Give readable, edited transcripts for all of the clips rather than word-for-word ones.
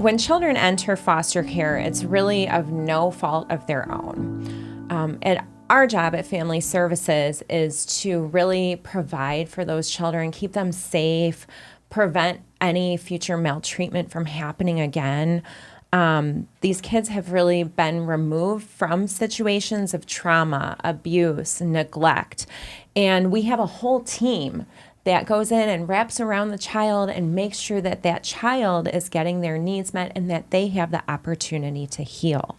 when children enter foster care, it's really of no fault of their own. And our job at Family Services is to really provide for those children, keep them safe, prevent any future maltreatment from happening again. These kids have really been removed from situations of trauma, abuse, neglect. And we have a whole team that goes in and wraps around the child and makes sure that that child is getting their needs met and that they have the opportunity to heal.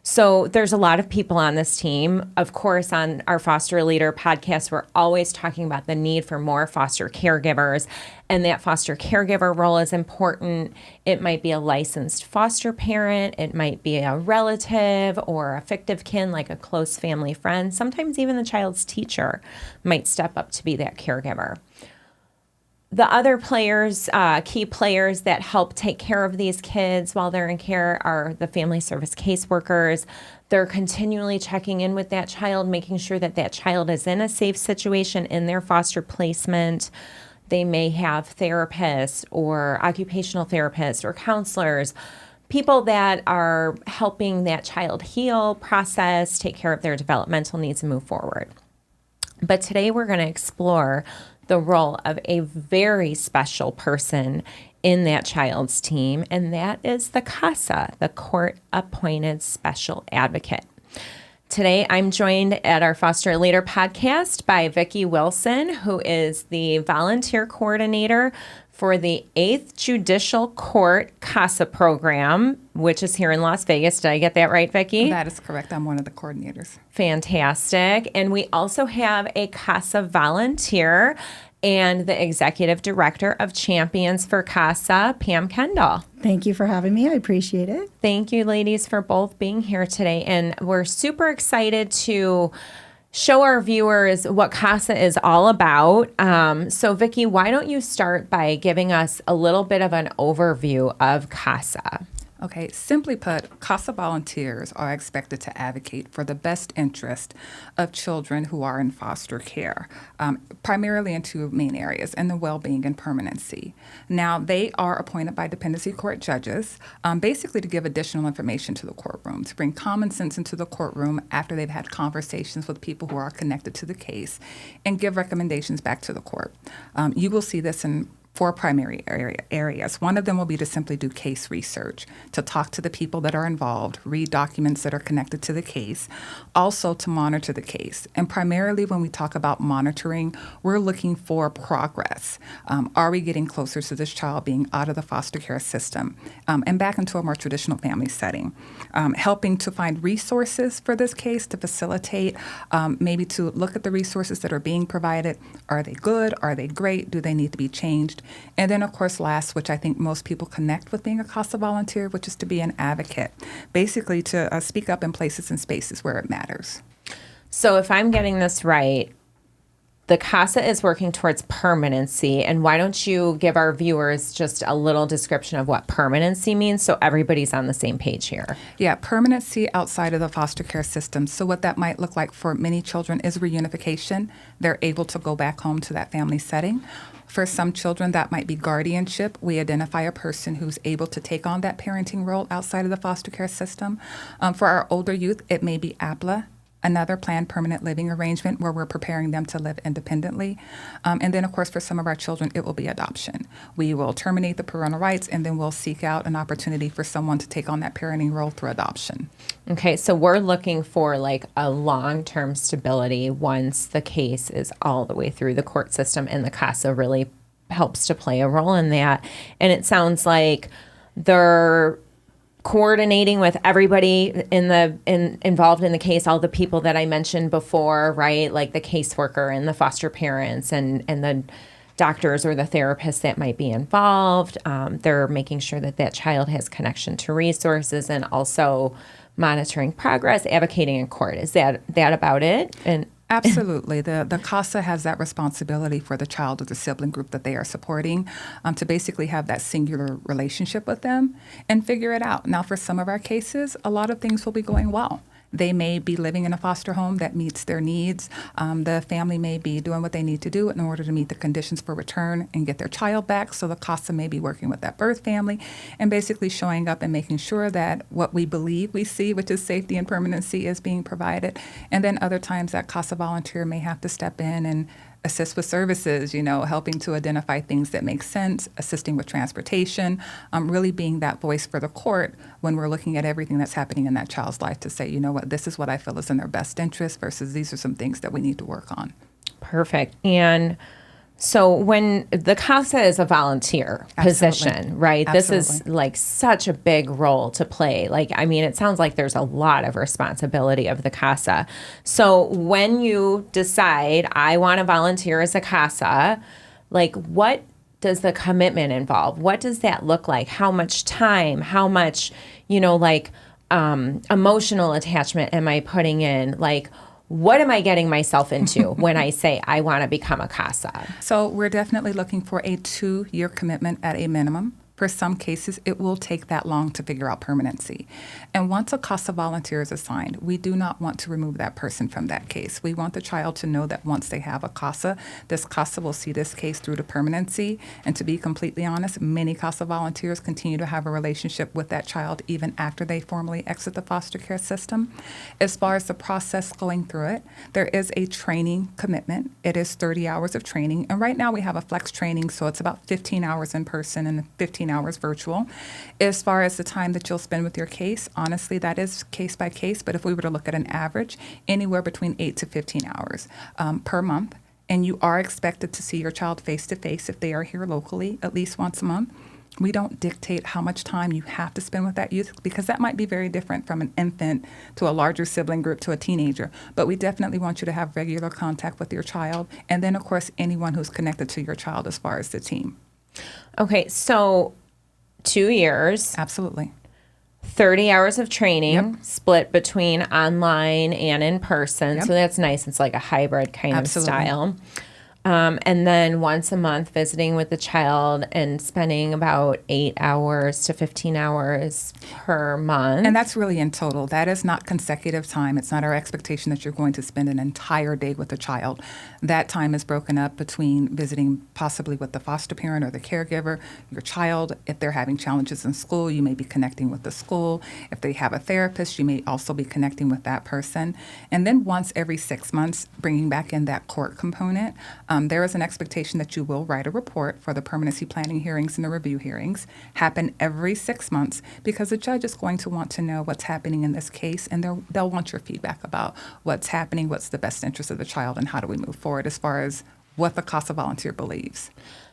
So there's a lot of people on this team. Of course, on our Foster Leader podcast, we're always talking about the need for more foster caregivers, and that foster caregiver role is important. It might be a licensed foster parent. It might be a relative or a fictive kin, like a close family friend. Sometimes even the child's teacher might step up to be that caregiver. The other players, key players that help take care of these kids while they're in care are the family service caseworkers. They're continually checking in with that child, making sure that that child is in a safe situation in their foster placement. They may have therapists or occupational therapists or counselors, people that are helping that child heal, process, take care of their developmental needs, and move forward. But today we're going to explore the role of a very special person in that child's team, and that is the CASA, the Court-Appointed Special Advocate. Today, I'm joined at our Foster Leader podcast by Vicki Wilson, who is the volunteer coordinator for the 8th Judicial Court CASA program, which is here in Las Vegas. Did I get that right, Vicki? That is correct. I'm one of the coordinators. Fantastic. And we also have a CASA volunteer and the executive director of Champions for CASA, Pam Kendall. Thank you for having me. I appreciate it. Thank you, ladies, for both being here today. And we're super excited to show our viewers what CASA is all about. So, Vicki, why don't you start by giving us a little bit of an overview of CASA? Okay, simply put, CASA volunteers are expected to advocate for the best interest of children who are in foster care, primarily in two main areas, in the well-being and permanency. Now, they are appointed by dependency court judges, basically to give additional information to the courtroom, to bring common sense into the courtroom after they've had conversations with people who are connected to the case, and give recommendations back to the court. You will see this in four primary areas. One of them will be to simply do case research, to talk to the people that are involved, read documents that are connected to the case, also to monitor the case. And primarily when we talk about monitoring, we're looking for progress. Are we getting closer to this child being out of the foster care system and back into a more traditional family setting? Helping to find resources for this case to facilitate, maybe to look at the resources that are being provided. Are they good? Are they great? Do they need to be changed? And then, of course, last, which I think most people connect with being a CASA volunteer, which is to be an advocate, basically to speak up in places and spaces where it matters. So if I'm getting this right, the CASA is working towards permanency. And why don't you give our viewers just a little description of what permanency means so everybody's on the same page here? Yeah, permanency outside of the foster care system. So what that might look like for many children is reunification. They're able to go back home to that family setting. For some children, that might be guardianship. We identify a person who's able to take on that parenting role outside of the foster care system. For our older youth, it may be APLA, another planned permanent living arrangement where we're preparing them to live independently. And then, of course, for some of our children, it will be adoption. We will terminate the parental rights, and then we'll seek out an opportunity for someone to take on that parenting role through adoption. Okay, so we're looking for like a long-term stability once the case is all the way through the court system, and the CASA really helps to play a role in that. And it sounds like they're coordinating with everybody involved in the case, all the people that I mentioned before, right? Like the caseworker and the foster parents and the doctors or the therapists that might be involved. They're making sure that that child has connection to resources and also monitoring progress, advocating in court. Is that about it? And absolutely. The CASA has that responsibility for the child or the sibling group that they are supporting to basically have that singular relationship with them and figure it out. Now, for some of our cases, a lot of things will be going well. They may be living in a foster home that meets their needs. The family may be doing what they need to do in order to meet the conditions for return and get their child back. So the CASA may be working with that birth family and basically showing up and making sure that what we believe we see, which is safety and permanency, is being provided. And then other times that CASA volunteer may have to step in and assist with services, helping to identify things that make sense, assisting with transportation, really being that voice for the court when we're looking at everything that's happening in that child's life to say, this is what I feel is in their best interest versus these are some things that we need to work on. Perfect. And so when the CASA is a volunteer position, right? Absolutely. This is like such a big role to play. It sounds like there's a lot of responsibility of the CASA. So when you decide I want to volunteer as a CASA, what does the commitment involve? What does that look like? How much time? How much, emotional attachment am I putting in? What am I getting myself into when I say I want to become a CASA? So we're definitely looking for a 2-year commitment at a minimum. For some cases, it will take that long to figure out permanency. And once a CASA volunteer is assigned, we do not want to remove that person from that case. We want the child to know that once they have a CASA, this CASA will see this case through to permanency. And to be completely honest, many CASA volunteers continue to have a relationship with that child even after they formally exit the foster care system. As far as the process going through it, there is a training commitment. It is 30 hours of training. And right now we have a flex training, so it's about 15 hours in person and 15 hours virtual. As far as the time that you'll spend with your case, honestly, that is case by case. But if we were to look at an average, anywhere between 8 to 15 hours per month. And you are expected to see your child face to face if they are here locally at least once a month. We don't dictate how much time you have to spend with that youth because that might be very different from an infant to a larger sibling group to a teenager. But we definitely want you to have regular contact with your child. And then, of course, anyone who's connected to your child as far as the team. Okay, so 2 years. Absolutely. 30 hours of training, Yep. split between online and in person. Yep. So that's nice. It's like a hybrid kind Absolutely. of style. And then once a month visiting with the child and spending about 8 hours to 15 hours per month. And that's really in total. That is not consecutive time. It's not our expectation that you're going to spend an entire day with a child. That time is broken up between visiting possibly with the foster parent or the caregiver, your child. If they're having challenges in school, you may be connecting with the school. If they have a therapist, you may also be connecting with that person. And then once every 6 months, bringing back in that court component, there is an expectation that you will write a report for the permanency planning hearings and the review hearings, happen every 6 months, because the judge is going to want to know what's happening in this case, and they'll want your feedback about what's happening, what's the best interest of the child, and how do we move forward as far as what the CASA volunteer believes.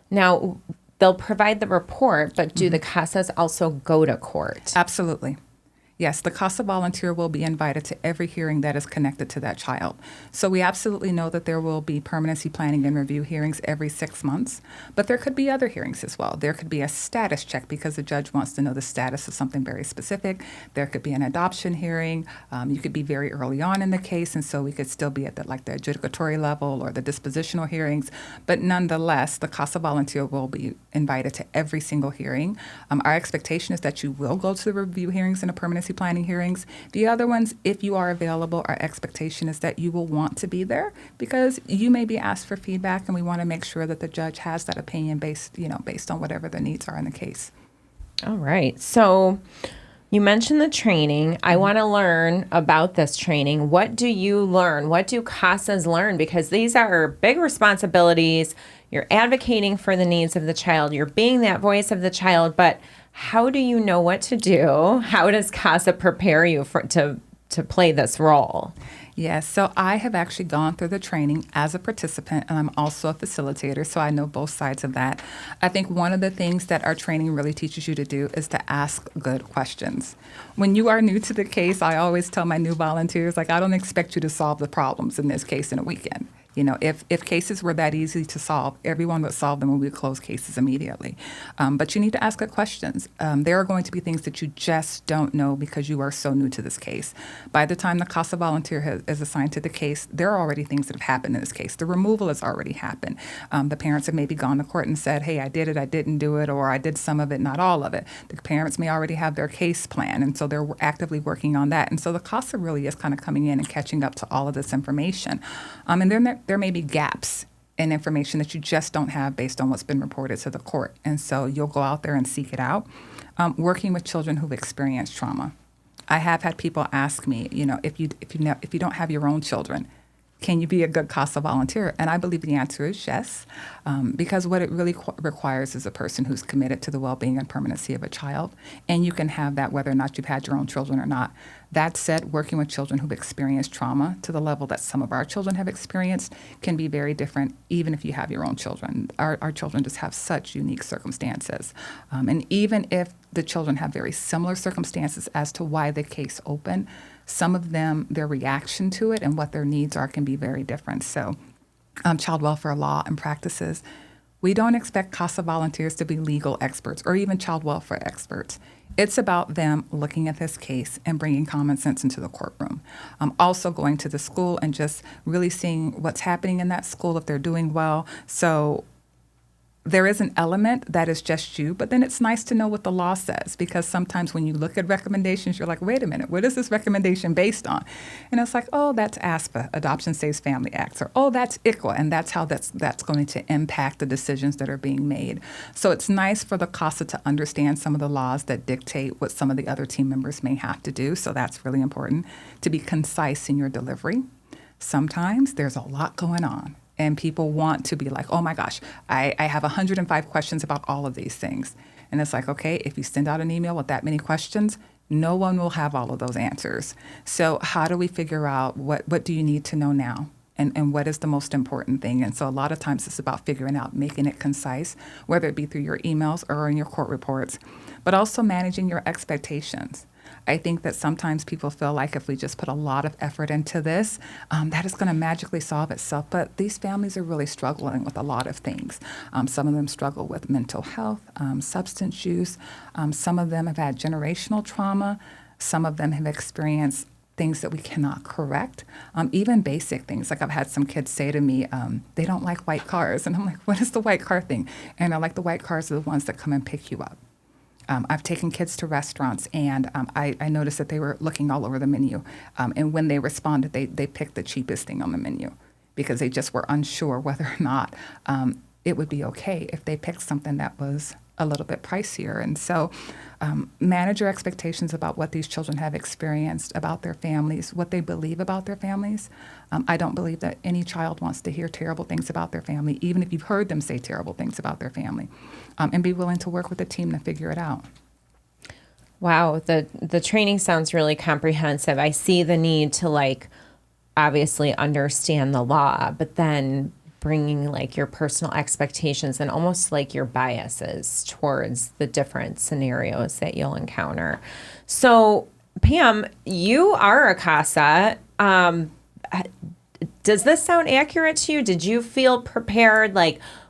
Now, they'll provide the report, but do the CASAs also go to court? Absolutely. Yes, the CASA volunteer will be invited to every hearing that is connected to that child. So we absolutely know that there will be permanency planning and review hearings every 6 months, but there could be other hearings as well. There could be a status check because the judge wants to know the status of something very specific. There could be an adoption hearing. You could be very early on in the case, and so we could still be at the adjudicatory level or the dispositional hearings. But nonetheless, the CASA volunteer will be invited to every single hearing. Our expectation is that you will go to the review hearings and the permanency planning hearings. The other ones, if you are available, our expectation is that you will want to be there because you may be asked for feedback, and we want to make sure that the judge has that opinion based on whatever the needs are in the case. All right. So you mentioned the training. I want to learn about this training. What do you learn? What do CASAs learn? Because these are big responsibilities. You're advocating for the needs of the child. You're being that voice of the child, but how do you know what to do? How does CASA prepare you to play this role? Yes, so I have actually gone through the training as a participant, and I'm also a facilitator, so I know both sides of that. I think one of the things that our training really teaches you to do is to ask good questions. When you are new to the case, I always tell my new volunteers, I don't expect you to solve the problems in this case in a weekend. If cases were that easy to solve, everyone would solve them and we would close cases immediately. But you need to ask good questions. There are going to be things that you just don't know because you are so new to this case. By the time the CASA volunteer is assigned to the case, there are already things that have happened in this case. The removal has already happened. The parents have maybe gone to court and said, hey, I did it, I didn't do it, or I did some of it, not all of it. The parents may already have their case plan, and so they're actively working on that. And so the CASA really is kind of coming in and catching up to all of this information. And then there may be gaps in information that you just don't have based on what's been reported to the court. And so you'll go out there and seek it out. Working with children who've experienced trauma. I have had people ask me, if you don't have your own children, can you be a good CASA volunteer? And I believe the answer is yes, because what it really requires is a person who's committed to the well-being and permanency of a child. And you can have that whether or not you've had your own children or not. That said, working with children who've experienced trauma to the level that some of our children have experienced can be very different, even if you have your own children. Our children just have such unique circumstances. And even if the children have very similar circumstances as to why the case opened, some of them, their reaction to it and what their needs are can be very different. So child welfare law and practices, we don't expect CASA volunteers to be legal experts or even child welfare experts. It's about them looking at this case and bringing common sense into the courtroom. Also going to the school and just really seeing what's happening in that school, if they're doing well. So there is an element that is just you, but then it's nice to know what the law says, because sometimes when you look at recommendations, you're like, wait a minute, what is this recommendation based on? And it's like, oh, that's ASPA, Adoption Saves Family Acts, or oh, that's ICWA, and that's how that's going to impact the decisions that are being made. So it's nice for the CASA to understand some of the laws that dictate what some of the other team members may have to do. So that's really important, to be concise in your delivery. Sometimes there's a lot going on. And people want to be like, oh my gosh, I have 105 questions about all of these things. And it's like, okay, if you send out an email with that many questions, no one will have all of those answers. So how do we figure out what do you need to know now? And what is the most important thing? And so a lot of times it's about figuring out, making it concise, whether it be through your emails or in your court reports, but also managing your expectations. I think that sometimes people feel like if we just put a lot of effort into this, that is going to magically solve itself. But these families are really struggling with a lot of things. Some of them struggle with mental health, substance use. Some of them have had generational trauma. Some of them have experienced things that we cannot correct, even basic things. Like I've had some kids say to me, they don't like white cars. And I'm like, what is the white car thing? And I like the white cars are the ones that come and pick you up. I've taken kids to restaurants, and I noticed that they were looking all over the menu. And when they responded, they picked the cheapest thing on the menu because they just were unsure whether or not it would be okay if they picked something that was a little bit pricier. And so manage your expectations about what these children have experienced, about their families, what they believe about their families. I don't believe that any child wants to hear terrible things about their family, even if you've heard them say terrible things about their family, and be willing to work with the team to figure it out. Wow, the training sounds really comprehensive. I see the need to obviously understand the law, but then bringing your personal expectations and almost your biases towards the different scenarios that you'll encounter. So, Pam, you are a CASA. Does this sound accurate to you? Did you feel prepared?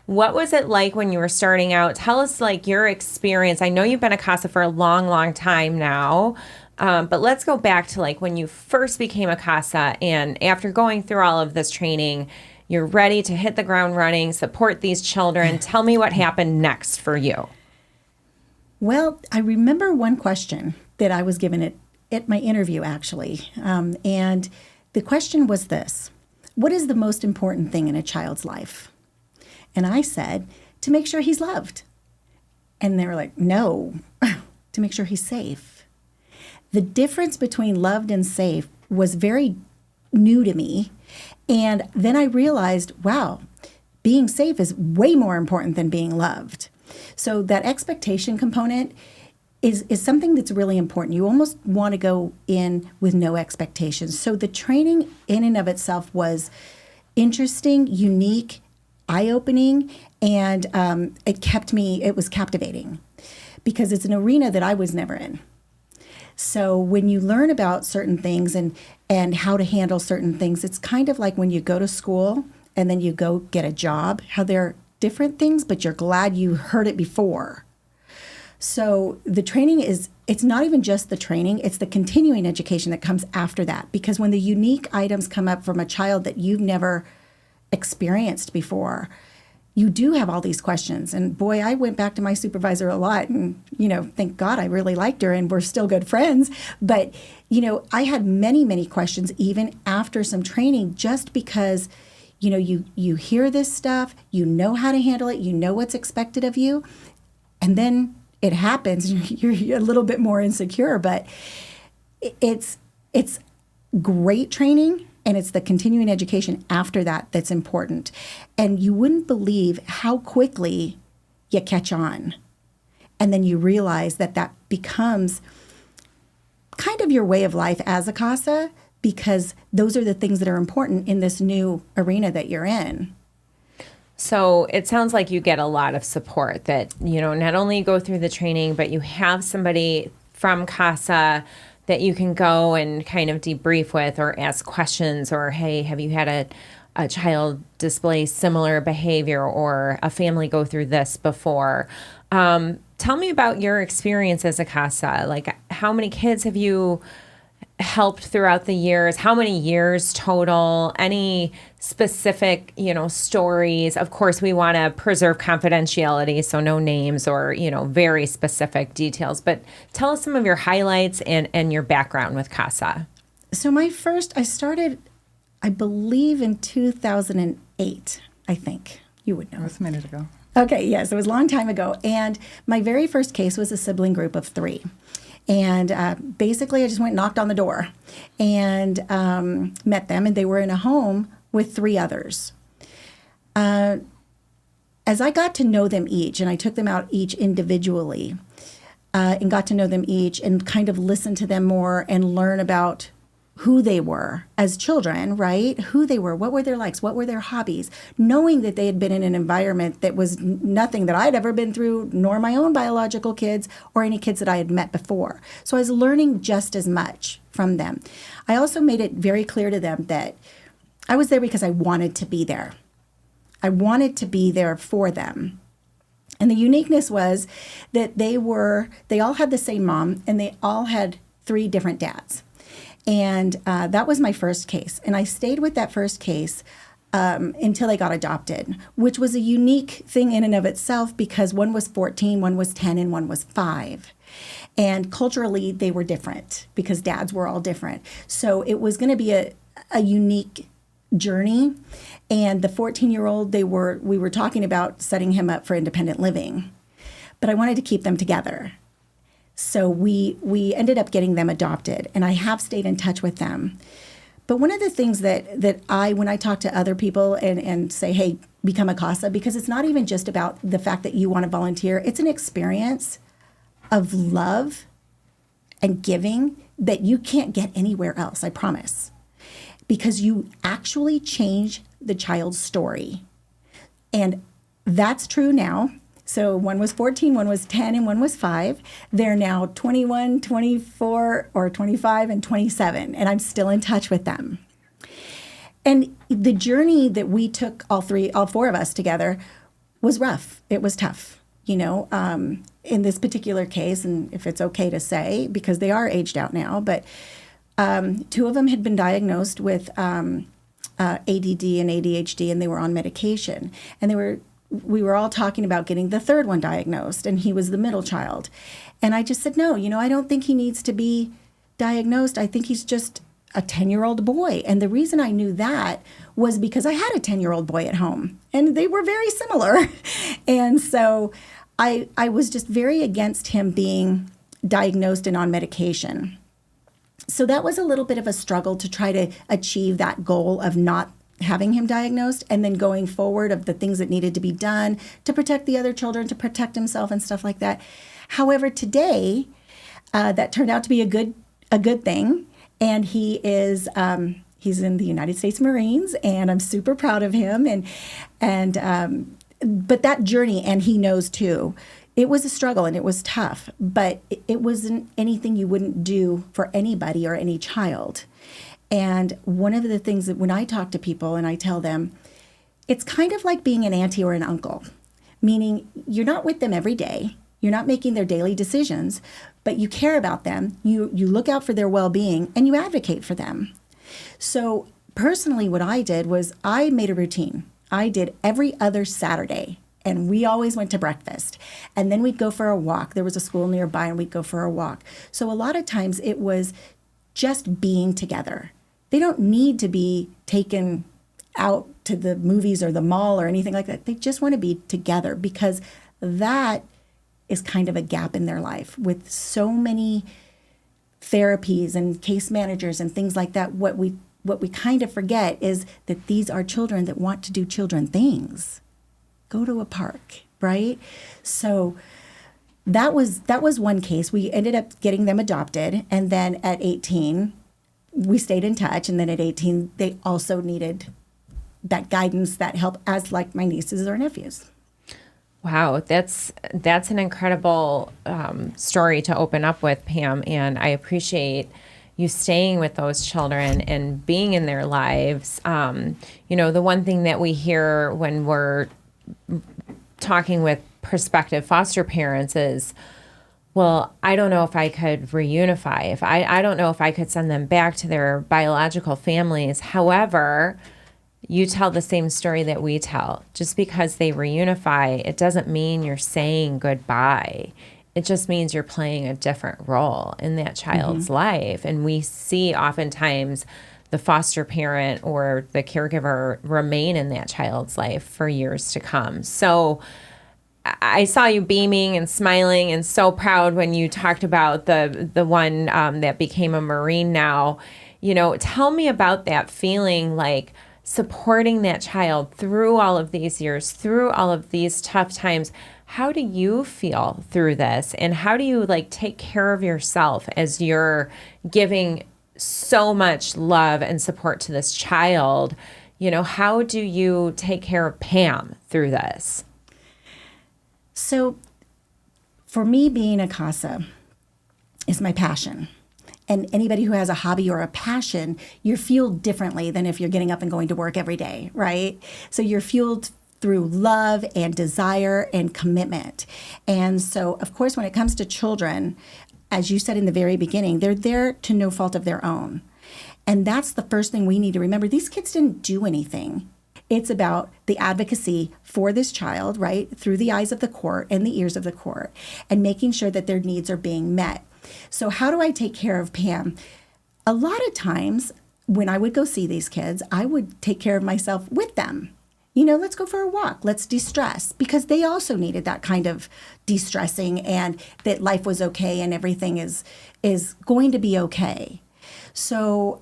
What was it like when you were starting out? Tell us your experience. I know you've been a CASA for a long, long time now. But let's go back to when you first became a CASA, and after going through all of this training, you're ready to hit the ground running, support these children. Tell me what happened next for you. Well, I remember one question that I was given at my interview, actually. And the question was this: what is the most important thing in a child's life? And I said, to make sure he's loved. And they were like, no, to make sure he's safe. The difference between loved and safe was very new to me. And then I realized, wow, being safe is way more important than being loved. So that expectation component is something that's really important. You almost want to go in with no expectations. So the training in and of itself was interesting, unique, eye-opening, and it was captivating because it's an arena that I was never in. So when you learn about certain things and how to handle certain things, it's kind of like when you go to school and then you go get a job, how they're different things, but you're glad you heard it before. So the training it's not even just the training, it's the continuing education that comes after that. Because when the unique items come up from a child that you've never experienced before, you do have all these questions. And boy, I went back to my supervisor a lot, and, thank God I really liked her and we're still good friends. But, I had many, many questions even after some training, just because, you hear this stuff, you know how to handle it, you know what's expected of you. And then it happens, you're a little bit more insecure, but it's great training. And it's the continuing education after that that's important. And you wouldn't believe how quickly you catch on. And then you realize that becomes kind of your way of life as a CASA, because those are the things that are important in this new arena that you're in. So it sounds like you get a lot of support, that, not only go through the training, but you have somebody from CASA that you can go and kind of debrief with or ask questions, or, hey, have you had a child display similar behavior, or a family go through this before? Tell me about your experience as a CASA. Like, how many kids have you helped throughout the years? How many years total? Any specific, stories? Of course, we want to preserve confidentiality, so no names or, very specific details. But tell us some of your highlights and your background with CASA. So I started, I believe, in 2008, I think. You would know. It was a minute ago. Okay, yes, it was a long time ago. And my very first case was a sibling group of 3. And basically, I just went and knocked on the door and met them, and they were in a home with 3 others. As I got to know them each, and I took them out each individually, and got to know them each and kind of listen to them more and learn about who they were as children, right? Who they were, what were their likes, what were their hobbies, knowing that they had been in an environment that was nothing that I'd ever been through, nor my own biological kids or any kids that I had met before. So I was learning just as much from them. I also made it very clear to them that I was there because I wanted to be there. I wanted to be there for them. And the uniqueness was that they all had the same mom, and they all had 3 different dads. And that was my first case. And I stayed with that first case until they got adopted, which was a unique thing in and of itself, because one was 14, one was 10, and one was 5. And culturally, they were different because dads were all different. So it was going to be a unique journey. And the 14-year-old, we were talking about setting him up for independent living. But I wanted to keep them together. So we ended up getting them adopted, and I have stayed in touch with them. But one of the things that when I talk to other people and say, hey, become a CASA, because it's not even just about the fact that you want to volunteer, it's an experience of love and giving that you can't get anywhere else, I promise. Because you actually change the child's story. And that's true now. So one was 14, one was 10, and one was 5. They're now 21, 24, or 25, and 27, and I'm still in touch with them. And the journey that we took, all 4 of us together, was rough. It was tough, in this particular case, and if it's okay to say, because they are aged out now, but 2 of them had been diagnosed with ADD and ADHD, and they were on medication, and we were all talking about getting the 3rd one diagnosed, and he was the middle child. And I just said, no, I don't think he needs to be diagnosed. I think he's just a 10-year-old boy. And the reason I knew that was because I had a 10-year-old boy at home, and they were very similar. And so I was just very against him being diagnosed and on medication. So that was a little bit of a struggle to try to achieve that goal of not having him diagnosed, and then going forward of the things that needed to be done to protect the other children, to protect himself and stuff like that. However, today, that turned out to be a good thing. And he is, he's in the United States Marines, and I'm super proud of him. But that journey, and he knows too, it was a struggle and it was tough, but it wasn't anything you wouldn't do for anybody or any child. And one of the things that when I talk to people and I tell them, it's kind of like being an auntie or an uncle, meaning you're not with them every day. You're not making their daily decisions, but you care about them. You look out for their well-being and you advocate for them. So personally, what I did was I made a routine. I did every other Saturday, and we always went to breakfast. And then we'd go for a walk. There was a school nearby, and we'd go for a walk. So a lot of times it was just being together. They don't need to be taken out to the movies or the mall or anything like that. They just want to be together, because that is kind of a gap in their life with so many therapies and case managers and things like that. What we kind of forget is that these are children that want to do children things. Go to a park, right? So that was one case. We ended up getting them adopted, and then at 18 we stayed in touch, and then at 18 they also needed that guidance, that help, as like my nieces or nephews. Wow, that's an incredible story to open up with, Pam, and I appreciate you staying with those children and being in their lives. The one thing that we hear when we're talking with prospective foster parents is, well, I don't know if I could reunify. I don't know if I could send them back to their biological families. However, you tell the same story that we tell. Just because they reunify, it doesn't mean you're saying goodbye. It just means you're playing a different role in that child's life. And we see oftentimes the foster parent or the caregiver remain in that child's life for years to come. So I saw you beaming and smiling and so proud when you talked about the one that became a Marine now. Tell me about that feeling, like supporting that child through all of these years, through all of these tough times. How do you feel through this? And how do you take care of yourself as you're giving so much love and support to this child? How do you take care of Pam through this? So for me, being a CASA is my passion. And anybody who has a hobby or a passion, you're fueled differently than if you're getting up and going to work every day, right? So you're fueled through love and desire and commitment. And so, of course, when it comes to children, as you said in the very beginning, they're there to no fault of their own. And that's the first thing we need to remember. These kids didn't do anything. It's about the advocacy for this child, right, through the eyes of the court and the ears of the court, and making sure that their needs are being met. So how do I take care of Pam? A lot of times when I would go see these kids, I would take care of myself with them. Let's go for a walk. Let's de-stress, because they also needed that kind of de-stressing, and that life was okay and everything is going to be okay. So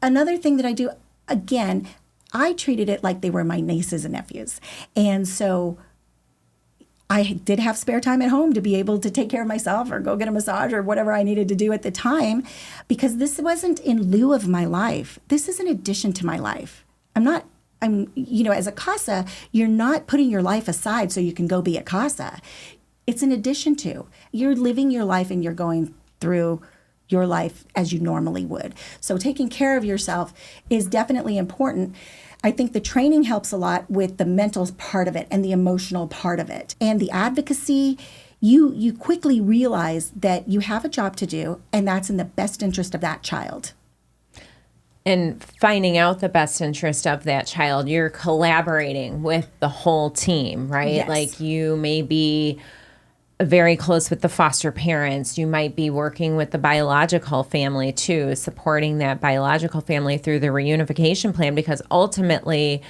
another thing that I do, again, I treated it like they were my nieces and nephews. And so I did have spare time at home to be able to take care of myself or go get a massage or whatever I needed to do at the time, because this wasn't in lieu of my life. This is in addition to my life. As a CASA, you're not putting your life aside so you can go be a CASA. It's in addition to. You're living your life and you're going through your life as you normally would. So taking care of yourself is definitely important. I think the training helps a lot with the mental part of it and the emotional part of it. And the advocacy, you quickly realize that you have a job to do, and that's in the best interest of that child. And finding out the best interest of that child, you're collaborating with the whole team, right? Yes. Like you may be very close with the foster parents. You might be working with the biological family too, supporting that biological family through the reunification plan, because ultimately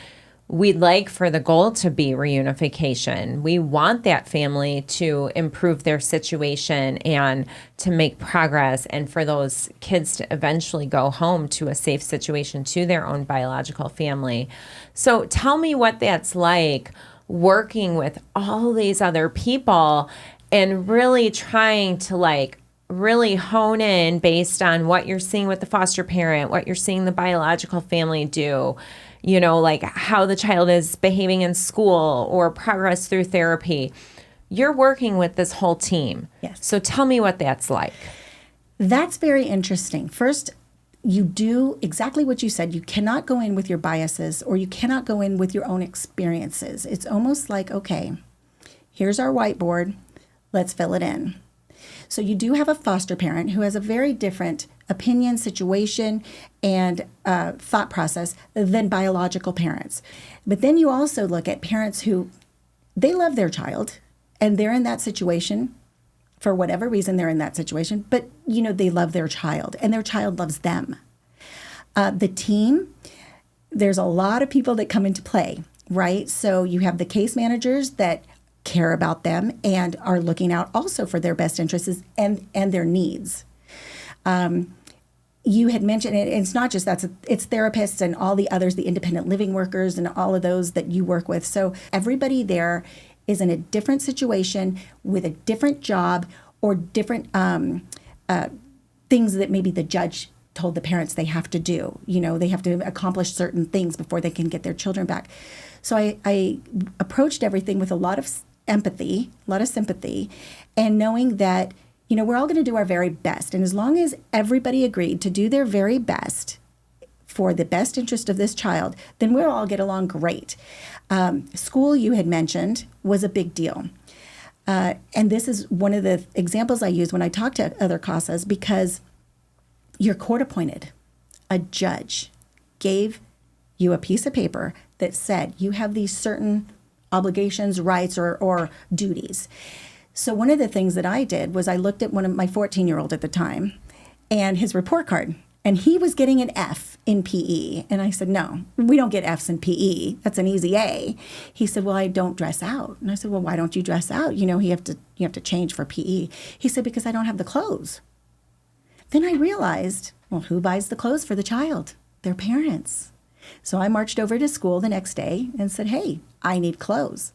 we'd like for the goal to be reunification. We want that family to improve their situation and to make progress, and for those kids to eventually go home to a safe situation to their own biological family. So tell me what that's like, working with all these other people and really trying to really hone in based on what you're seeing with the foster parent, what you're seeing the biological family do, how the child is behaving in school or progress through therapy. You're working with this whole team. Yes. So tell me what that's like. That's very interesting. First, you do exactly what you said. You cannot go in with your biases, or you cannot go in with your own experiences. It's almost like, okay, here's our whiteboard, let's fill it in. So you do have a foster parent who has a very different opinion, situation, and thought process than biological parents. But then you also look at parents who, they love their child, and they're in that situation. For whatever reason, they're in that situation, but they love their child, and their child loves them. The team, there's a lot of people that come into play, right? So you have the case managers that care about them and are looking out also for their best interests and their needs. You had mentioned, and it's not just that, it's therapists and all the others, the independent living workers and all of those that you work with. So everybody there is in a different situation with a different job or different things that maybe the judge told the parents they have to do. They have to accomplish certain things before they can get their children back. So I approached everything with a lot of empathy, a lot of sympathy, and knowing that, we're all going to do our very best. And as long as everybody agreed to do their very best for the best interest of this child, then we'll all get along great. School, you had mentioned, was a big deal. And this is one of the examples I use when I talk to other CASAs, because you're court appointed. A judge gave you a piece of paper that said you have these certain obligations, rights, or duties. So one of the things that I did was I looked at one of my 14-year-old at the time and his report card, and he was getting an F in PE. And I said, no, we don't get Fs in PE. That's an easy A. He said, well, I don't dress out. And I said, well, why don't you dress out? You have to change for PE. He said, because I don't have the clothes. Then I realized, well, who buys the clothes for the child? Their parents. So I marched over to school the next day and said, hey, I need clothes.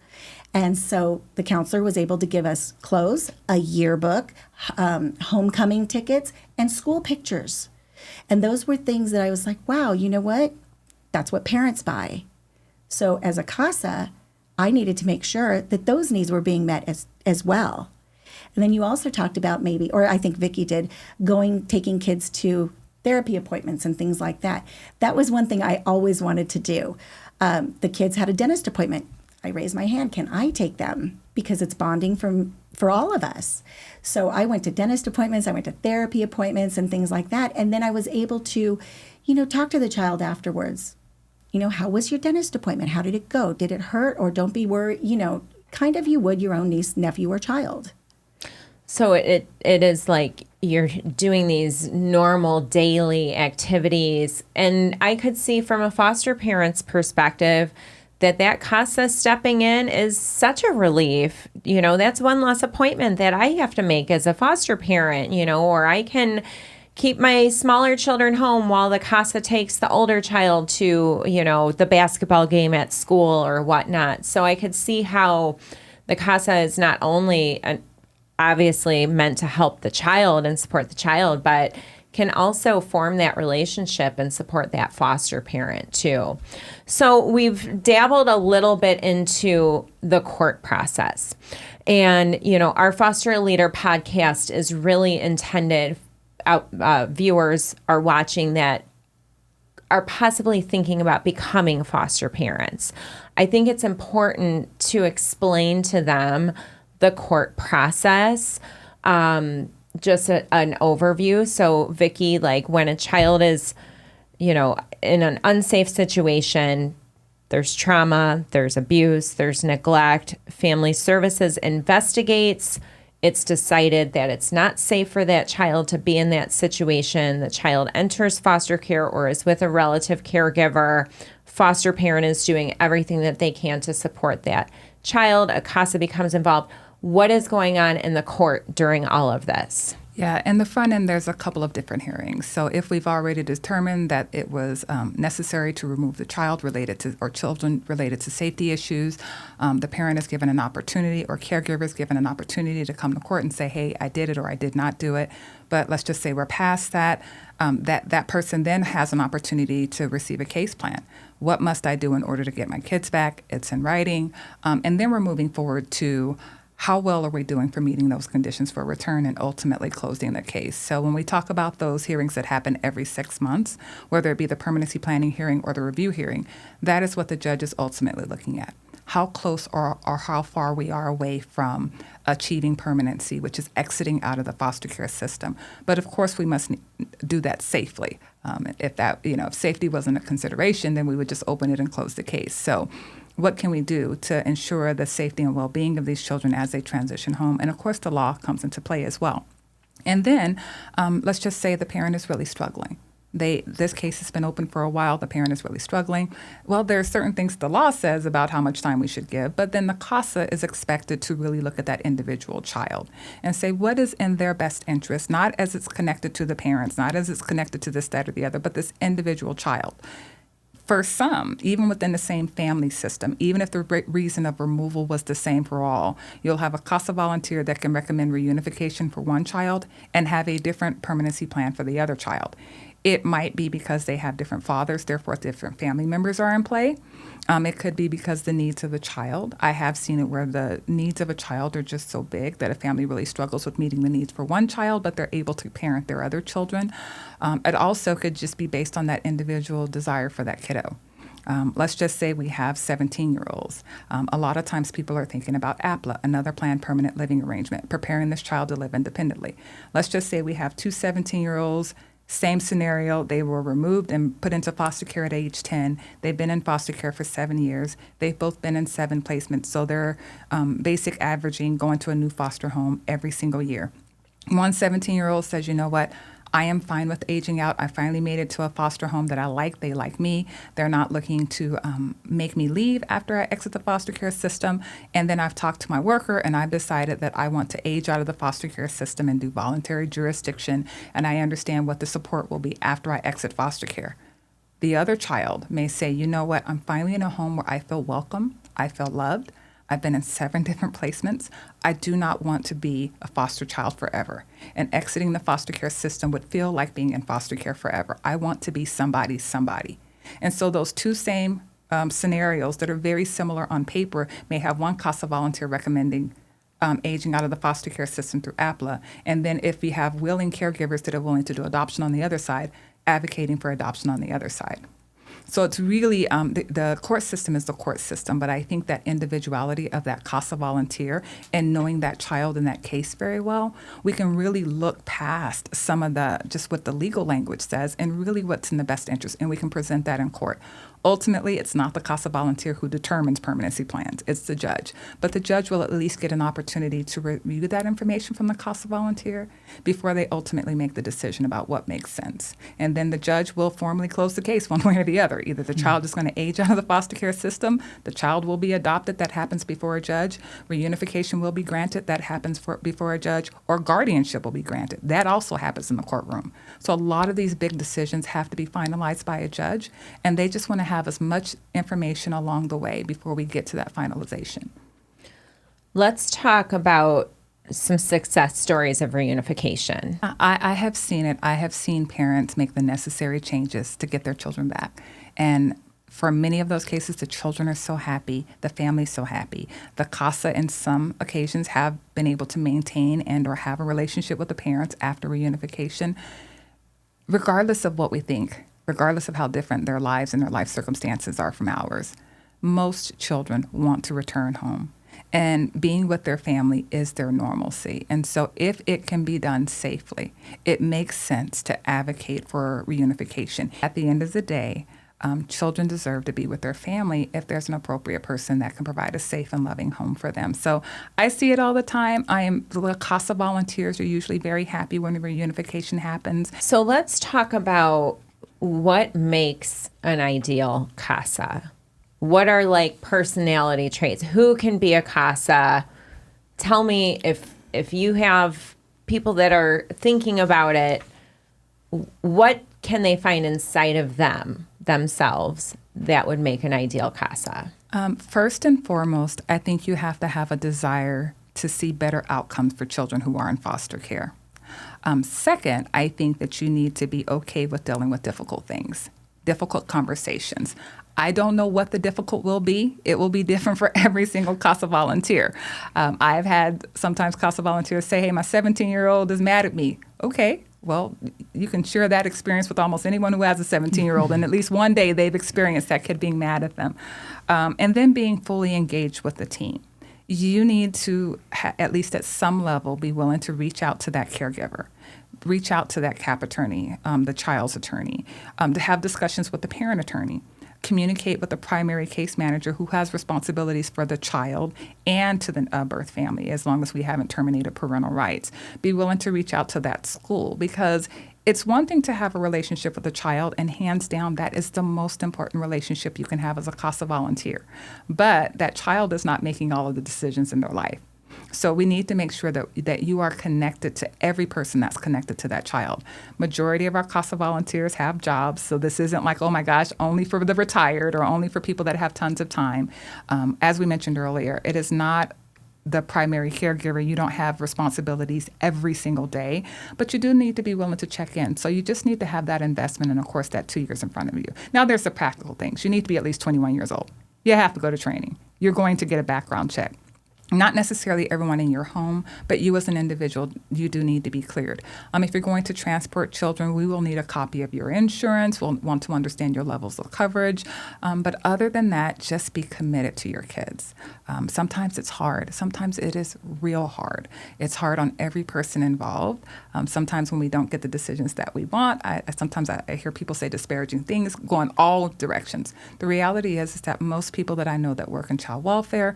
And so the counselor was able to give us clothes, a yearbook, homecoming tickets, and school pictures. And those were things that I was like, wow, you know what? That's what parents buy. So as a CASA, I needed to make sure that those needs were being met as well. And then you also talked about maybe, or I think Vicki did, taking kids to therapy appointments and things like that. That was one thing I always wanted to do. The kids had a dentist appointment. I raised my hand, can I take them? Because it's bonding for all of us. So I went to dentist appointments, I went to therapy appointments and things like that. And then I was able to, talk to the child afterwards. How was your dentist appointment? How did it go? Did it hurt? Or don't be worried, kind of you would your own niece, nephew, or child. So it is like you're doing these normal daily activities. And I could see from a foster parent's perspective that CASA stepping in is such a relief. That's one less appointment that I have to make as a foster parent, or I can keep my smaller children home while the CASA takes the older child to, the basketball game at school or whatnot. So I could see how the CASA is not only obviously meant to help the child and support the child, but can also form that relationship and support that foster parent too. So we've dabbled a little bit into the court process. And, our Foster Leader podcast is really intended, viewers are watching that are possibly thinking about becoming foster parents. I think it's important to explain to them the court process, just an overview. So Vicki, like when a child is, in an unsafe situation, there's trauma, there's abuse, there's neglect, family services investigates, it's decided that it's not safe for that child to be in that situation. The child enters foster care or is with a relative caregiver. Foster parent is doing everything that they can to support that child. A CASA becomes involved. What is going on in the court during all of this? Yeah, in the front end, there's a couple of different hearings. So if we've already determined that it was necessary to remove the child related to, or children related to safety issues, the parent is given an opportunity, or caregiver is given an opportunity to come to court and say, hey, I did it or I did not do it. But let's just say we're past that. That person then has an opportunity to receive a case plan. What must I do in order to get my kids back? It's in writing. And then we're moving forward to how well are we doing for meeting those conditions for return and ultimately closing the case? So when we talk about those hearings that happen every 6 months, whether it be the permanency planning hearing or the review hearing, that is what the judge is ultimately looking at. How close or how far we are away from achieving permanency, which is exiting out of the foster care system. But of course, we must do that safely. If safety wasn't a consideration, then we would just open it and close the case. So what can we do to ensure the safety and well-being of these children as they transition home? And of course, the law comes into play as well. And then let's just say the parent is really struggling. This case has been open for a while. The parent is really struggling. Well, there are certain things the law says about how much time we should give, but then the CASA is expected to really look at that individual child and say what is in their best interest, not as it's connected to the parents, not as it's connected to this, that, or the other, but this individual child. For some, even within the same family system, even if the reason of removal was the same for all, you'll have a CASA volunteer that can recommend reunification for one child and have a different permanency plan for the other child. It might be because they have different fathers, therefore different family members are in play. It could be because the needs of the child. I have seen it where the needs of a child are just so big that a family really struggles with meeting the needs for one child, but they're able to parent their other children. It also could just be based on that individual desire for that kiddo. Let's just say we have 17-year-olds. A lot of times people are thinking about APLA, another planned permanent living arrangement, preparing this child to live independently. Let's just say we have two 17-year-olds. Same scenario, they were removed and put into foster care at age 10. They've been in foster care for 7 years. They've both been in 7 placements, so they're basic averaging going to a new foster home every single year. One 17-year-old says, you know what, I am fine with aging out. I finally made it to a foster home that I like. They like me. They're not looking to make me leave after I exit the foster care system. And then I've talked to my worker, and I've decided that I want to age out of the foster care system and do voluntary jurisdiction, and I understand what the support will be after I exit foster care. The other child may say, you know what, I'm finally in a home where I feel welcome, I feel loved. I've been in 7 different placements. I do not want to be a foster child forever. And exiting the foster care system would feel like being in foster care forever. I want to be somebody's somebody. And so those two same scenarios that are very similar on paper may have one CASA volunteer recommending aging out of the foster care system through APLA. And then if we have willing caregivers that are willing to do adoption on the other side, advocating for adoption on the other side. So it's really, the court system is the court system, but I think that individuality of that CASA volunteer and knowing that child in that case very well, we can really look past some of just what the legal language says and really what's in the best interest, and we can present that in court. Ultimately, it's not the CASA volunteer who determines permanency plans. It's the judge. But the judge will at least get an opportunity to review that information from the CASA volunteer before they ultimately make the decision about what makes sense. And then the judge will formally close the case one way or the other. Either the child is going to age out of the foster care system, the child will be adopted, that happens before a judge, reunification will be granted, that happens before a judge, or guardianship will be granted. That also happens in the courtroom. So a lot of these big decisions have to be finalized by a judge, and they just want to have as much information along the way before we get to that finalization. Let's talk about some success stories of reunification. I have seen it. I have seen parents make the necessary changes to get their children back. And for many of those cases, the children are so happy, the family's so happy. The CASA, in some occasions, have been able to maintain and or have a relationship with the parents after reunification, regardless of what we think, regardless of how different their lives and their life circumstances are from ours. Most children want to return home, and being with their family is their normalcy. And so if it can be done safely, it makes sense to advocate for reunification. At the end of the day, children deserve to be with their family if there's an appropriate person that can provide a safe and loving home for them. So I see it all the time. The CASA volunteers are usually very happy when the reunification happens. So let's talk about what makes an ideal CASA. What are like personality traits? Who can be a CASA? Tell me if you have people that are thinking about it, what can they find inside of themselves that would make an ideal CASA? First and foremost, I think you have to have a desire to see better outcomes for children who are in foster care. Second, I think that you need to be okay with dealing with difficult things, difficult conversations. I don't know what the difficult will be. It will be different for every single CASA volunteer. I've had sometimes CASA volunteers say, hey, my 17-year-old is mad at me. Okay, well, you can share that experience with almost anyone who has a 17-year-old, and at least one day they've experienced that kid being mad at them. And then being fully engaged with the team. You need to, at least at some level, be willing to reach out to that caregiver, reach out to that CAP attorney, the child's attorney, to have discussions with the parent attorney, communicate with the primary case manager who has responsibilities for the child and to the birth family, as long as we haven't terminated parental rights. Be willing to reach out to that school, because it's one thing to have a relationship with a child, and hands down, that is the most important relationship you can have as a CASA volunteer. But that child is not making all of the decisions in their life. So we need to make sure that you are connected to every person that's connected to that child. Majority of our CASA volunteers have jobs, so this isn't like, oh my gosh, only for the retired or only for people that have tons of time. As we mentioned earlier, it is not the primary caregiver. You don't have responsibilities every single day, but you do need to be willing to check in. So you just need to have that investment and, of course, that 2 years in front of you. Now, there's the practical things. You need to be at least 21 years old. You have to go to training. You're going to get a background check. Not necessarily everyone in your home, but you as an individual, you do need to be cleared. If you're going to transport children, we will need a copy of your insurance. We'll want to understand your levels of coverage. But other than that, just be committed to your kids. Sometimes it's hard. Sometimes it is real hard. It's hard on every person involved. Sometimes when we don't get the decisions that we want, sometimes I hear people say disparaging things, go in all directions. The reality is that most people that I know that work in child welfare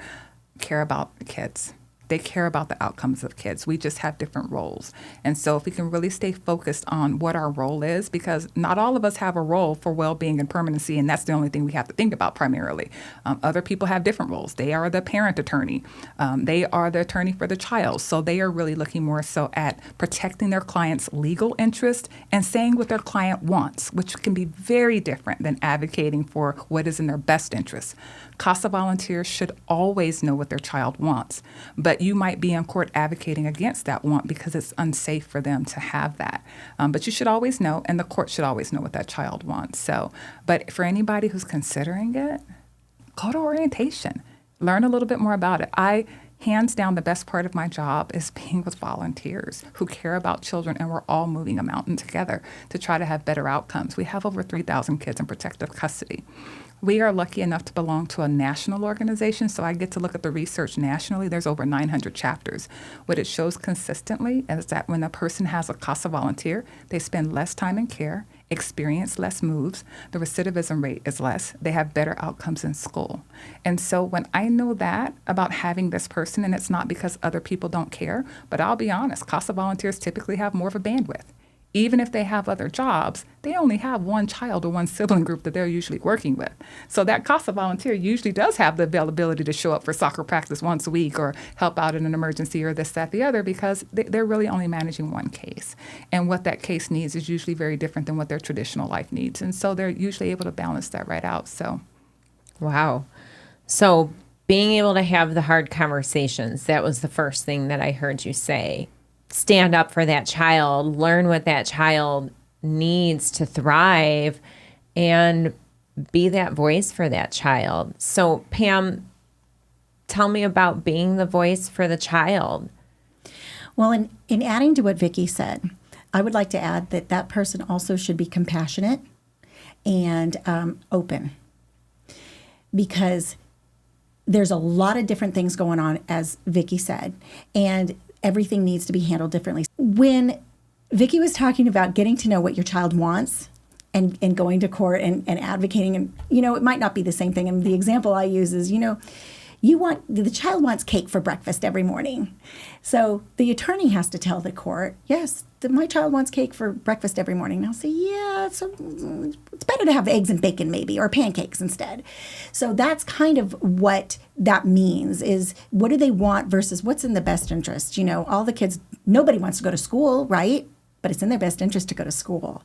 care about the kids. They care about the outcomes of kids. We just have different roles. And so if we can really stay focused on what our role is, because not all of us have a role for well-being and permanency, and that's the only thing we have to think about primarily. Other people have different roles. They are the parent attorney. They are the attorney for the child. So they are really looking more so at protecting their client's legal interest and saying what their client wants, which can be very different than advocating for what is in their best interest. CASA volunteers should always know what their child wants, but you might be in court advocating against that want because it's unsafe for them to have that. But you should always know, and the court should always know what that child wants. So, but for anybody who's considering it, go to orientation. Learn a little bit more about it. Hands down, the best part of my job is being with volunteers who care about children, and we're all moving a mountain together to try to have better outcomes. We have over 3,000 kids in protective custody. We are lucky enough to belong to a national organization, so I get to look at the research nationally. There's over 900 chapters. What it shows consistently is that when a person has a CASA volunteer, they spend less time in care, experience less moves, the recidivism rate is less, they have better outcomes in school. And so when I know that about having this person, and it's not because other people don't care, but I'll be honest, CASA volunteers typically have more of a bandwidth. Even if they have other jobs, they only have one child or one sibling group that they're usually working with. So that CASA volunteer usually does have the availability to show up for soccer practice once a week or help out in an emergency or this, that, the other, because they're really only managing one case. And what that case needs is usually very different than what their traditional life needs. And so they're usually able to balance that right out. So, wow. So being able to have the hard conversations, that was the first thing that I heard you say. Stand up for that child, learn what that child needs to thrive, and be that voice for that child. So, Pam, tell me about being the voice for the child. Well, in adding to what Vicki said, I would like to add that that person also should be compassionate and open, because there's a lot of different things going on, as Vicki said, and everything needs to be handled differently. When Vicki was talking about getting to know what your child wants and going to court and advocating, and, it might not be the same thing. And the example I use is, the child wants cake for breakfast every morning. So the attorney has to tell the court, yes, my child wants cake for breakfast every morning. And I'll say, yeah, it's better to have eggs and bacon maybe, or pancakes instead. So that's kind of what that means, is what do they want versus what's in the best interest. All the kids, nobody wants to go to school, right? But it's in their best interest to go to school.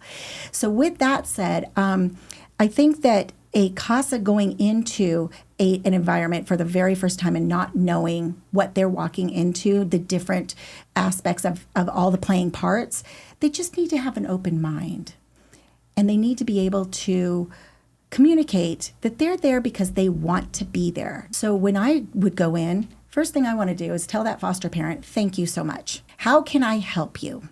So with that said, I think that a CASA going into an environment for the very first time and not knowing what they're walking into, the different aspects of all the playing parts, they just need to have an open mind. And they need to be able to communicate that they're there because they want to be there. So when I would go in, first thing I want to do is tell that foster parent, thank you so much. How can I help you?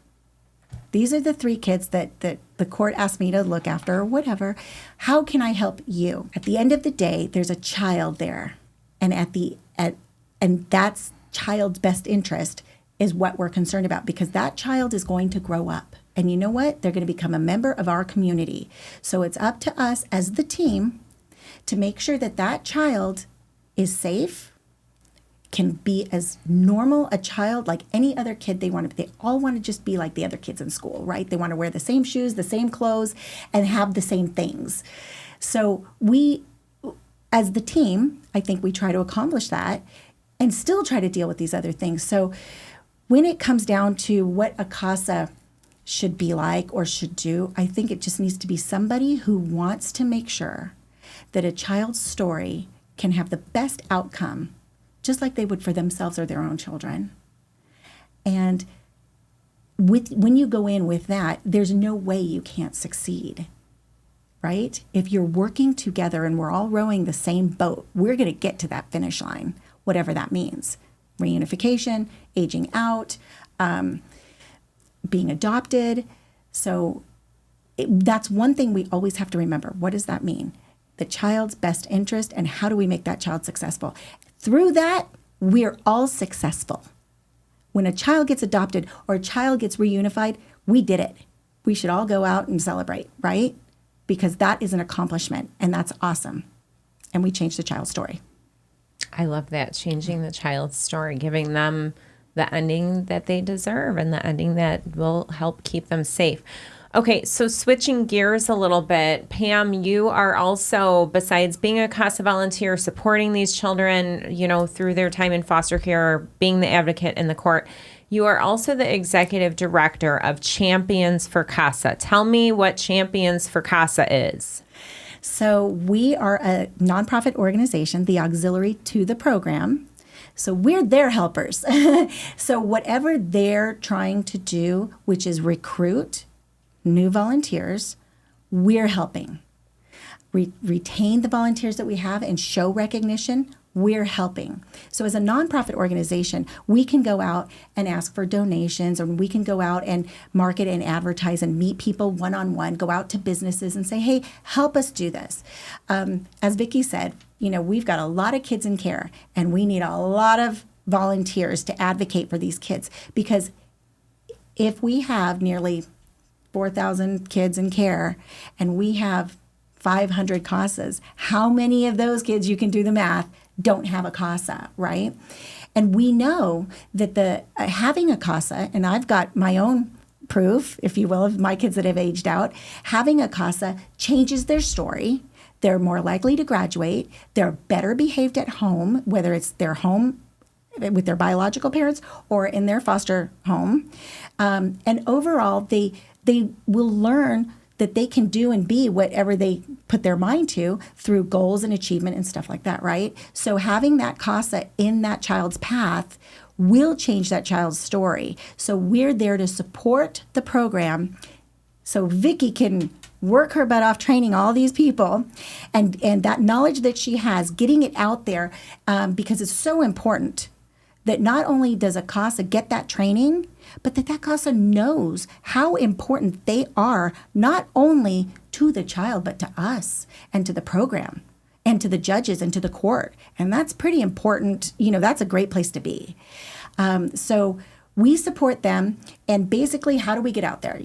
These are the 3 kids that the court asked me to look after or whatever. How can I help you? At the end of the day, there's a child there. And and that's child's best interest is what we're concerned about, because that child is going to grow up. And you know what? They're going to become a member of our community. So it's up to us as the team to make sure that that child is safe, can be as normal a child like any other kid they want to be. They all want to just be like the other kids in school, right? They want to wear the same shoes, the same clothes, and have the same things. So we, as the team, I think we try to accomplish that and still try to deal with these other things. So when it comes down to what a CASA should be like or should do, I think it just needs to be somebody who wants to make sure that a child's story can have the best outcome, just like they would for themselves or their own children. And when you go in with that, there's no way you can't succeed, right? If you're working together and we're all rowing the same boat, we're going to get to that finish line, whatever that means. Reunification, aging out, being adopted. So that's one thing we always have to remember. What does that mean? The child's best interest, and how do we make that child successful? Through that, we're all successful. When a child gets adopted or a child gets reunified, we did it. We should all go out and celebrate, right? Because that is an accomplishment, and that's awesome. And we changed the child's story. I love that, changing the child's story, giving them the ending that they deserve and the ending that will help keep them safe. Okay, so switching gears a little bit, Pam, you are also, besides being a CASA volunteer, supporting these children, through their time in foster care, or being the advocate in the court, you are also the executive director of Champions for CASA. Tell me what Champions for CASA is. So we are a nonprofit organization, the auxiliary to the program. So we're their helpers. So whatever they're trying to do, which is recruit new volunteers, we're helping. Retain the volunteers that we have and show recognition, we're helping. So as a nonprofit organization, we can go out and ask for donations, or we can go out and market and advertise and meet people one-on-one, go out to businesses and say, hey, help us do this. As Vicki said, we've got a lot of kids in care, and we need a lot of volunteers to advocate for these kids, because if we have nearly 4,000 kids in care and we have 500 CASAs, how many of those kids, you can do the math, don't have a CASA, right? And we know that having a CASA, and I've got my own proof, if you will, of my kids that have aged out, having a CASA changes their story. They're more likely to graduate. They're better behaved at home, whether it's their home with their biological parents or in their foster home. And overall, they will learn that they can do and be whatever they put their mind to through goals and achievement and stuff like that, right? So having that CASA in that child's path will change that child's story. So we're there to support the program so Vicki can work her butt off training all these people, and that knowledge that she has, getting it out there, because it's so important that not only does a CASA get that training, but that CASA knows how important they are, not only to the child, but to us and to the program and to the judges and to the court. And that's pretty important. That's a great place to be. So we support them. And basically, how do we get out there?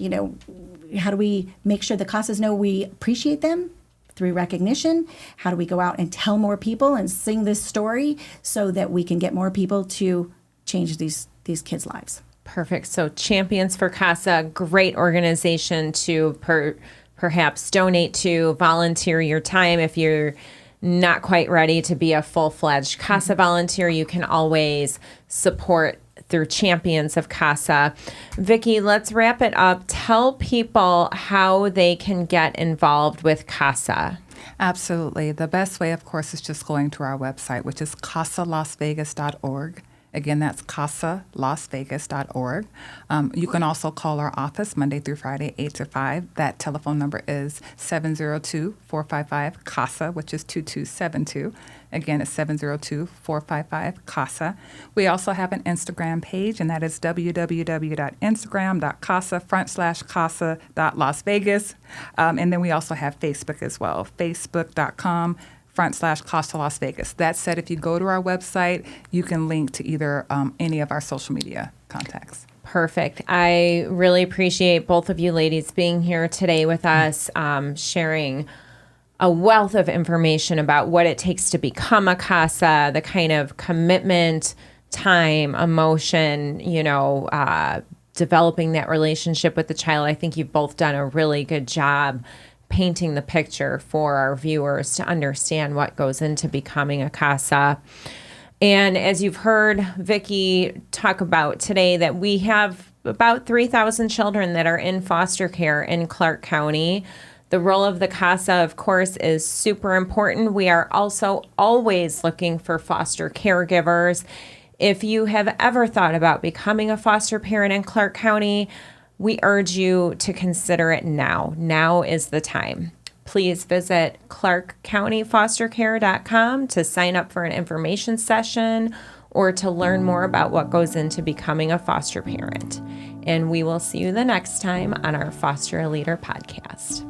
How do we make sure the CASAs know we appreciate them? Through recognition. How do we go out and tell more people and sing this story so that we can get more people to change these kids' lives? Perfect. So Champions for CASA, great organization to perhaps donate to, volunteer your time. If you're not quite ready to be a full-fledged CASA volunteer, you can always support through Champions of CASA. Vicki, let's wrap it up. Tell people how they can get involved with CASA. Absolutely. The best way, of course, is just going to our website, which is casalasvegas.org. Again, that's CASALasVegas.org. You can also call our office Monday through Friday, 8 to 5. That telephone number is 702-455-CASA, which is 2272. Again, it's 702-455-CASA. We also have an Instagram page, and that is www.instagram.casa/casa.Las And then we also have Facebook as well, facebook.com/CASA Las Vegas. That said, if you go to our website, you can link to either any of our social media contacts. Perfect. I really appreciate both of you ladies being here today with us, sharing a wealth of information about what it takes to become a CASA, the kind of commitment, time, emotion, developing that relationship with the child. I think you've both done a really good job painting the picture for our viewers to understand what goes into becoming a CASA. And as you've heard Vicki talk about today, that we have about 3,000 children that are in foster care in Clark County. The role of the CASA, of course, is super important. We are also always looking for foster caregivers. If you have ever thought about becoming a foster parent in Clark County, we urge you to consider it now. Now is the time. Please visit clarkcountyfostercare.com to sign up for an information session or to learn more about what goes into becoming a foster parent. And we will see you the next time on our Foster a Leader podcast.